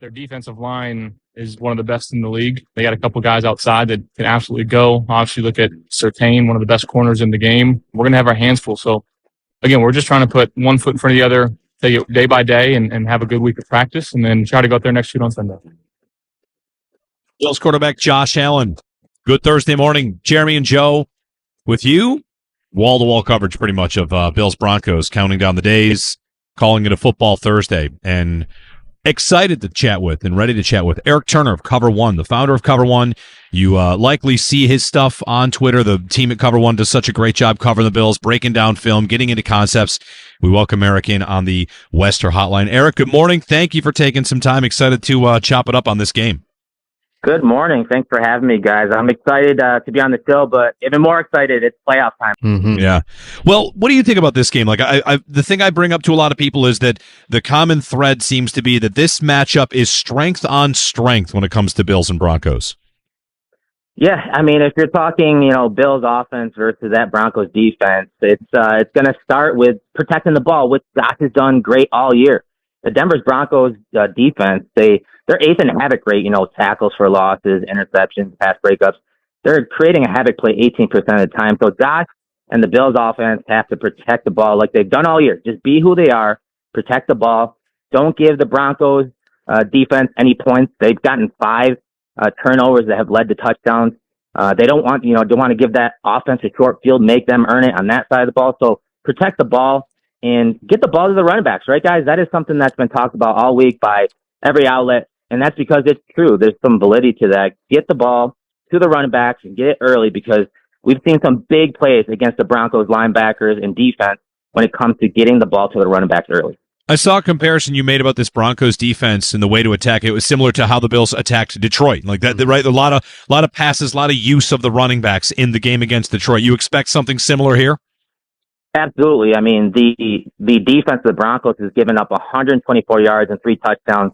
Their defensive line is one of the best in the league. They got a couple guys outside that can absolutely go. Obviously, look at Surtain, one of the best corners in the game. We're going to have our hands full. So, again, we're just trying to put one foot in front of the other, take it day by day, and have a good week of practice, and then try to go out there next week on Sunday. Bills quarterback Josh Allen. Good Thursday morning. Jeremy and Joe with you. Wall-to-wall coverage pretty much of Bills Broncos, counting down the days, calling it a football Thursday, and excited to chat with and ready to chat with Erik Turner of Cover One, the founder of Cover One. You likely see his stuff on Twitter. The team at Cover One does such a great job covering the Bills, breaking down film, getting into concepts. We welcome Erik in on the Wester Hotline. Erik, good morning. Thank you for taking some time. Excited to chop it up on this game. Good morning. Thanks for having me, guys. I'm excited to be on the show, but even more excited, it's playoff time. Mm-hmm. Yeah. Well, what do you think about this game? Like, the thing I bring up to a lot of people is that the common thread seems to be that this matchup is strength on strength when it comes to Bills and Broncos. Yeah, I mean, if you're talking, Bills offense versus that Broncos defense, it's going to start with protecting the ball, which Josh has done great all year. The Denver Broncos defense, they're eighth in havoc rate, tackles for losses, interceptions, pass breakups. They're creating a havoc play 18% of the time. So Josh and the Bills offense have to protect the ball like they've done all year. Just be who they are, protect the ball. Don't give the Broncos defense any points. They've gotten 5 turnovers that have led to touchdowns. They don't want to give that offense a short field, make them earn it on that side of the ball. So protect the ball and get the ball to the running backs, right, guys? That is something that's been talked about all week by every outlet, and that's because it's true. There's some validity to that. Get the ball to the running backs and get it early because we've seen some big plays against the Broncos linebackers and defense when it comes to getting the ball to the running backs early. I saw a comparison you made about this Broncos defense and the way to attack it. It was similar to how the Bills attacked Detroit. Like that, right? A lot of passes, a lot of use of the running backs in the game against Detroit. You expect something similar here? Absolutely. I mean, the defense of the Broncos has given up 124 yards and 3 touchdowns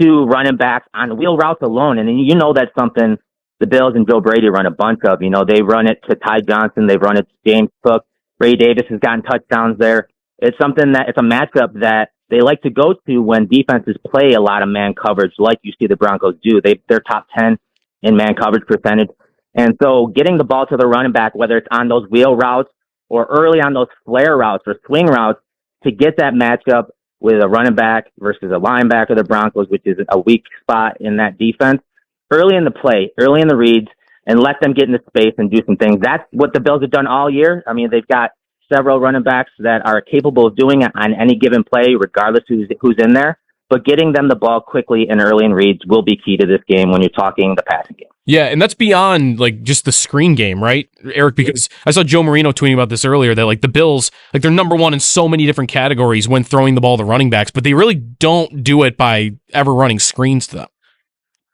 to running backs on wheel routes alone. And that's something the Bills and Joe Brady run a bunch of. They run it to Ty Johnson. They run it to James Cook. Ray Davis has gotten touchdowns there. It's something it's a matchup that they like to go to when defenses play a lot of man coverage like you see the Broncos do. They're top 10 in man coverage percentage. And so getting the ball to the running back, whether it's on those wheel routes or early on those flare routes or swing routes, to get that matchup with a running back versus a linebacker of the Broncos, which is a weak spot in that defense, early in the play, early in the reads, and let them get into space and do some things. That's what the Bills have done all year. I mean, they've got several running backs that are capable of doing it on any given play, regardless who's in there. But getting them the ball quickly and early in reads will be key to this game when you're talking the passing game. Yeah, and that's beyond just the screen game, right, Erik? Because I saw Joe Marino tweeting about this earlier, that the Bills, they're number one in so many different categories when throwing the ball to running backs, but they really don't do it by ever running screens to them.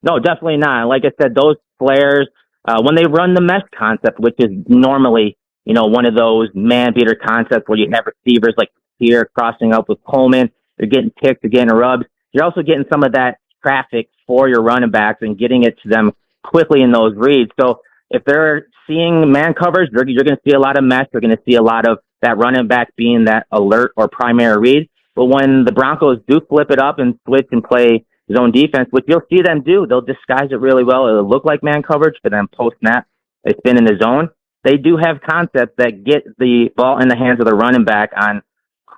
No, definitely not. Like I said, those flares, when they run the mesh concept, which is normally, one of those man beater concepts where you have receivers like here crossing up with Coleman, they're getting picked, they're getting rubs. You're also getting some of that traffic for your running backs and getting it to them quickly in those reads. So if they're seeing man coverage, you're going to see a lot of mesh. You're going to see a lot of that running back being that alert or primary read. But when the Broncos do flip it up and switch and play zone defense, which you'll see them do, they'll disguise it really well. It'll look like man coverage, but then post-snap, they spin in the zone. They do have concepts that get the ball in the hands of the running back on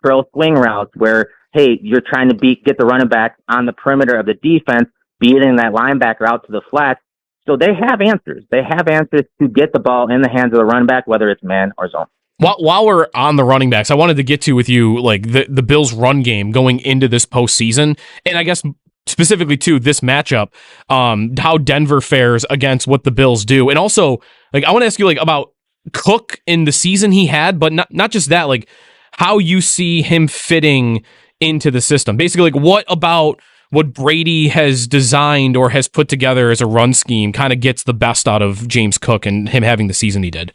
curl swing routes where, hey, you're trying to get the running back on the perimeter of the defense, beating that linebacker out to the flat. So they have answers. They have answers to get the ball in the hands of the running back, whether it's man or zone. While we're on the running backs, I wanted to get to with you the Bills' run game going into this postseason, and I guess specifically to this matchup, how Denver fares against what the Bills do, and also I want to ask you about Cook in the season he had, but not just that, how you see him fitting into the system. Basically, what about what Brady has designed or has put together as a run scheme kind of gets the best out of James Cook and him having the season he did?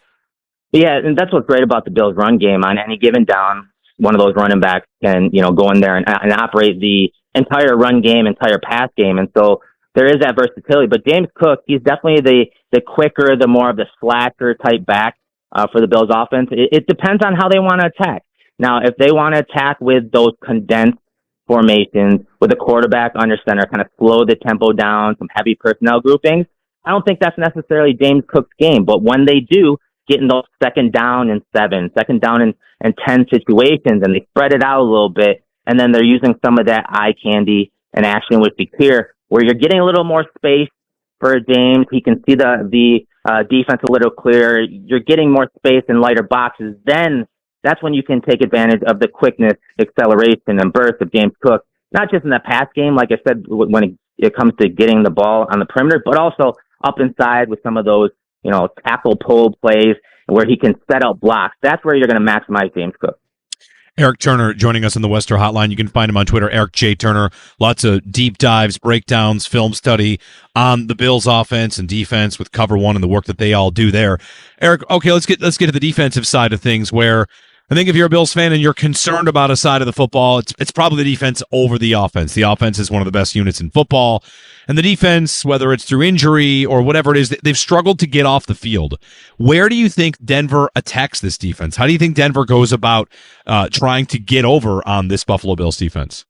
Yeah, and that's what's great about the Bills' run game. On any given down, one of those running backs can, go in there and operate the entire run game, entire pass game. And so there is that versatility. But James Cook, he's definitely the quicker, the more of the slacker type back for the Bills' offense. It depends on how they want to attack. Now, if they want to attack with those condensed formations with a quarterback under center, kind of slow the tempo down, some heavy personnel groupings. I don't think that's necessarily James Cook's game, but when they do get in those second down and 7, second down and 10 situations, and they spread it out a little bit, and then they're using some of that eye candy and action with the clear, where you're getting a little more space for James. He can see the defense a little clearer. You're getting more space in lighter boxes. Then that's when you can take advantage of the quickness, acceleration, and burst of James Cook, not just in the pass game, like I said, when it comes to getting the ball on the perimeter, but also up inside with some of those, tackle pull plays where he can set up blocks. That's where you're going to maximize James Cook. Erik Turner joining us on the Wester Hotline. You can find him on Twitter, Eric J. Turner. Lots of deep dives, breakdowns, film study on the Bills' offense and defense with Cover One and the work that they all do there. Eric, okay, let's get to the defensive side of things, where I think if you're a Bills fan and you're concerned about a side of the football, it's probably the defense over the offense. The offense is one of the best units in football, and the defense, whether it's through injury or whatever it is, they've struggled to get off the field. Where do you think Denver attacks this defense? How do you think Denver goes about trying to get over on this Buffalo Bills defense?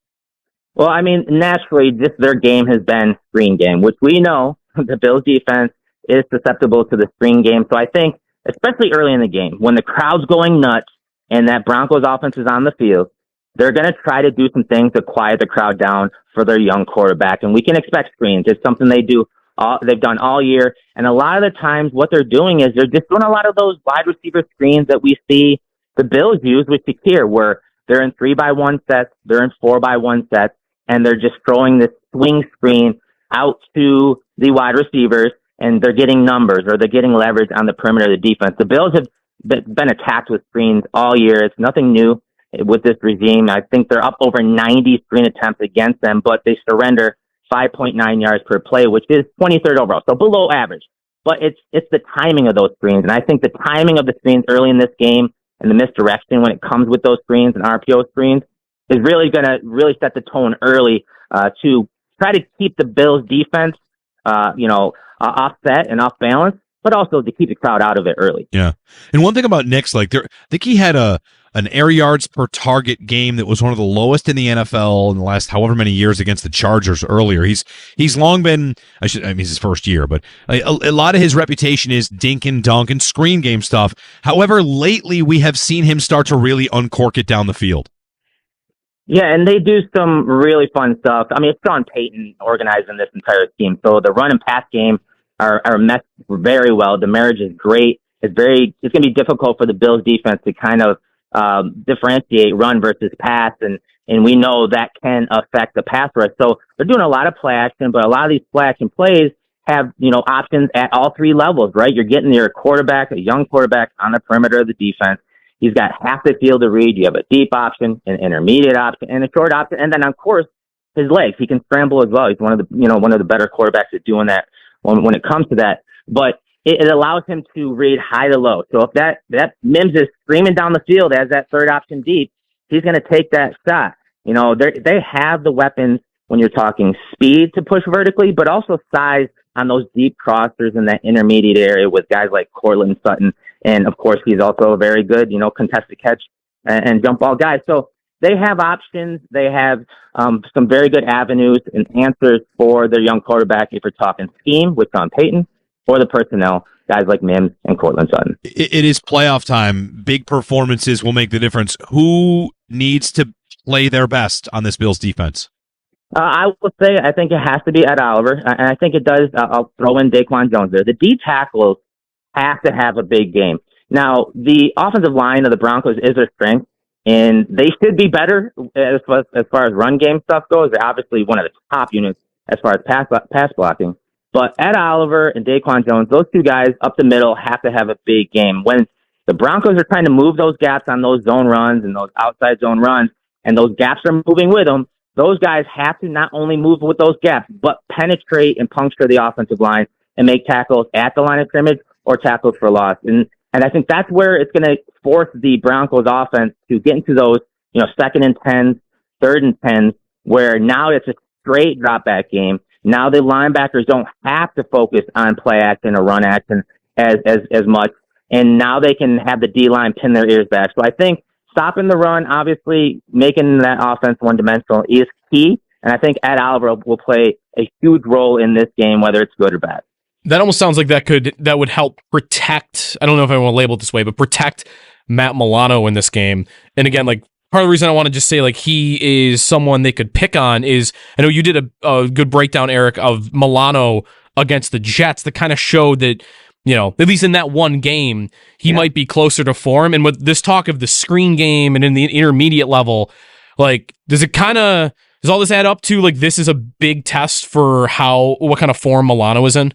Well, I mean, naturally, just their game has been screen game, which we know the Bills defense is susceptible to the screen game. So I think, especially early in the game, when the crowd's going nuts, and that Broncos offense is on the field, they're going to try to do some things to quiet the crowd down for their young quarterback. And we can expect screens. It's something they've done all year. And a lot of the times what they're doing is they're just doing a lot of those wide receiver screens that we see the Bills use with Shakir, where they're in 3-by-1 sets, they're in 4-by-1 sets, and they're just throwing this swing screen out to the wide receivers, and they're getting numbers or they're getting leverage on the perimeter of the defense. The Bills have been attacked with screens all year. It's nothing new with this regime. I think they're up over 90 screen attempts against them, but they surrender 5.9 yards per play, which is 23rd overall, so below average. But it's the timing of those screens, and I think the timing of the screens early in this game and the misdirection when it comes with those screens and RPO screens is really going to set the tone early to try to keep the Bills defense, offset and off balance, but also to keep the crowd out of it early. Yeah. And one thing about Nick's, I think he had an air yards per target game that was one of the lowest in the NFL in the last however many years against the Chargers earlier. He's long been, it's his first year, but a lot of his reputation is dink and dunk and screen game stuff. However, lately we have seen him start to really uncork it down the field. Yeah, and they do some really fun stuff. I mean, it's Sean Payton organizing this entire team. So the run and pass game are meshed very well. The marriage is great. It's going to be difficult for the Bills defense to kind of differentiate run versus pass, and we know that can affect the pass rush. So they're doing a lot of play action, but a lot of these play action plays have, options at all three levels, right? You're getting your quarterback, a young quarterback on the perimeter of the defense. He's got half the field to read. You have a deep option, an intermediate option, and a short option. And then, of course, his legs. He can scramble as well. He's one of the better quarterbacks at doing that when it comes to that. But it allows him to read high to low. So if that Mims is screaming down the field as that third option deep, he's going to take that shot. They have the weapons when you're talking speed to push vertically, but also size on those deep crossers in that intermediate area with guys like Cortland Sutton. And of course, he's also a very good, contested catch and jump ball guy. So they have options. They have some very good avenues and answers for their young quarterback if you're talking scheme with Sean Payton, or the personnel, guys like Mims and Cortland Sutton. It is playoff time. Big performances will make the difference. Who needs to play their best on this Bills defense? I would say I think it has to be Ed Oliver, and I think it does. I'll throw in Daquan Jones there. The D tackles have to have a big game. Now, the offensive line of the Broncos is their strength, and they should be better as far as run game stuff goes. They're obviously one of the top units as far as pass blocking. But Ed Oliver and Daquan Jones, those two guys up the middle have to have a big game. When the Broncos are trying to move those gaps on those zone runs and those outside zone runs, and those gaps are moving with them, those guys have to not only move with those gaps, but penetrate and puncture the offensive line and make tackles at the line of scrimmage or tackles for loss. And I think that's where it's going to force the Broncos offense to get into those, second and 10s, third and 10s, where now it's a straight drop back game. Now the linebackers don't have to focus on play action or run action as much. And now they can have the D-line pin their ears back. So I think stopping the run, obviously making that offense one-dimensional is key. And I think Ed Oliver will play a huge role in this game, whether it's good or bad. That almost sounds like that would help protect. I don't know if I want to label it this way, but protect Matt Milano in this game. And again, like part of the reason I want to just say like he is someone they could pick on is I know you did a good breakdown, Eric, of Milano against the Jets that kind of showed that, you know, at least in that one game, he might be closer to form. And with this talk of the screen game and in the intermediate level, like does all this add up to like this is a big test for what kind of form Milano is in?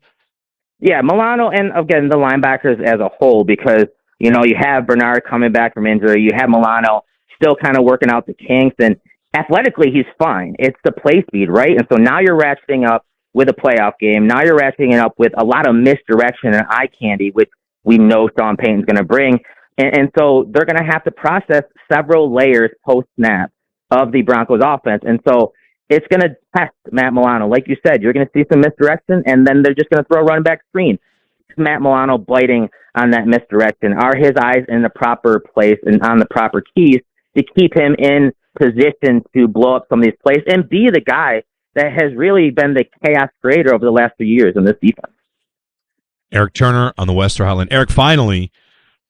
Yeah, Milano and, again, the linebackers as a whole, because, you know, you have Bernard coming back from injury. You have Milano still kind of working out the kinks, and athletically, he's fine. It's the play speed, right? And so now you're ratcheting up with a playoff game. Now you're ratcheting it up with a lot of misdirection and eye candy, which we know Sean Payton's going to bring. And so they're going to have to process several layers post-snap of the Broncos offense. And so it's going to test Matt Milano. Like you said, you're going to see some misdirection, and then they're just going to throw a running back screen. Matt Milano biting on that misdirection. Are his eyes in the proper place and on the proper keys to keep him in position to blow up some of these plays and be the guy that has really been the chaos creator over the last 3 years in this defense? Erik Turner on the Western Highland. Eric, finally,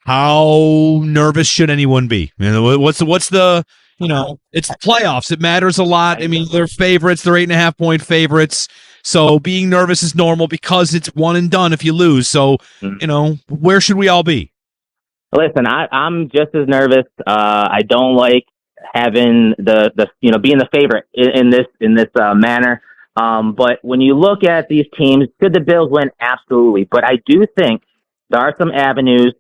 how nervous should anyone be? You know, what's the you know, it's the playoffs. It matters a lot. I mean, they're favorites. They're 8.5-point favorites. So being nervous is normal because it's one and done if you lose. So, you know, where should we all be? Listen, I'm just as nervous. I don't like having the being the favorite in this manner. But when you look at these teams, could the Bills win? Absolutely. But I do think there are some avenues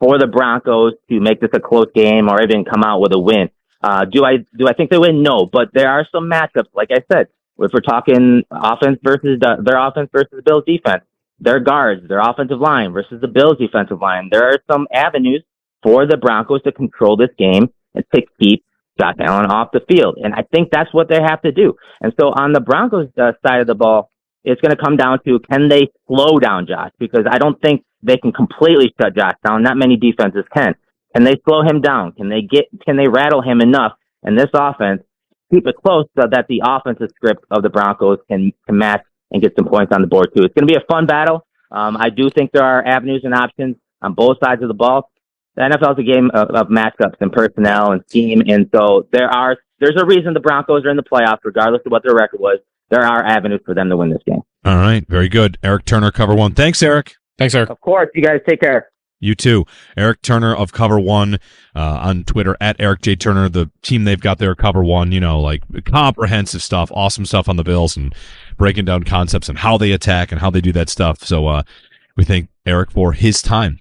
for the Broncos to make this a close game or even come out with a win. Do I think they win? No, but there are some matchups. Like I said, if we're talking offense versus their offense versus the Bills defense, their guards, their offensive line versus the Bills defensive line, there are some avenues for the Broncos to control this game and to keep Josh Allen off the field. And I think that's what they have to do. And so on the Broncos side of the ball, it's going to come down to, can they slow down Josh? Because I don't think they can completely shut Josh down. Not many defenses can. Can they slow him down? Can they rattle him enough in this offense, keep it close so that the offensive script of the Broncos can match and get some points on the board too? It's going to be a fun battle. I do think there are avenues and options on both sides of the ball. The NFL is a game of matchups and personnel and scheme, and so there's a reason the Broncos are in the playoffs, regardless of what their record was. There are avenues for them to win this game. All right, very good. Erik Turner, Cover One. Thanks, Eric. Thanks, Eric. Of course, you guys take care. You too. Erik Turner of Cover One on Twitter, at Eric J. Turner. The team they've got there, Cover One, you know, like comprehensive stuff, awesome stuff on the Bills and breaking down concepts and how they attack and how they do that stuff. So we thank Eric for his time.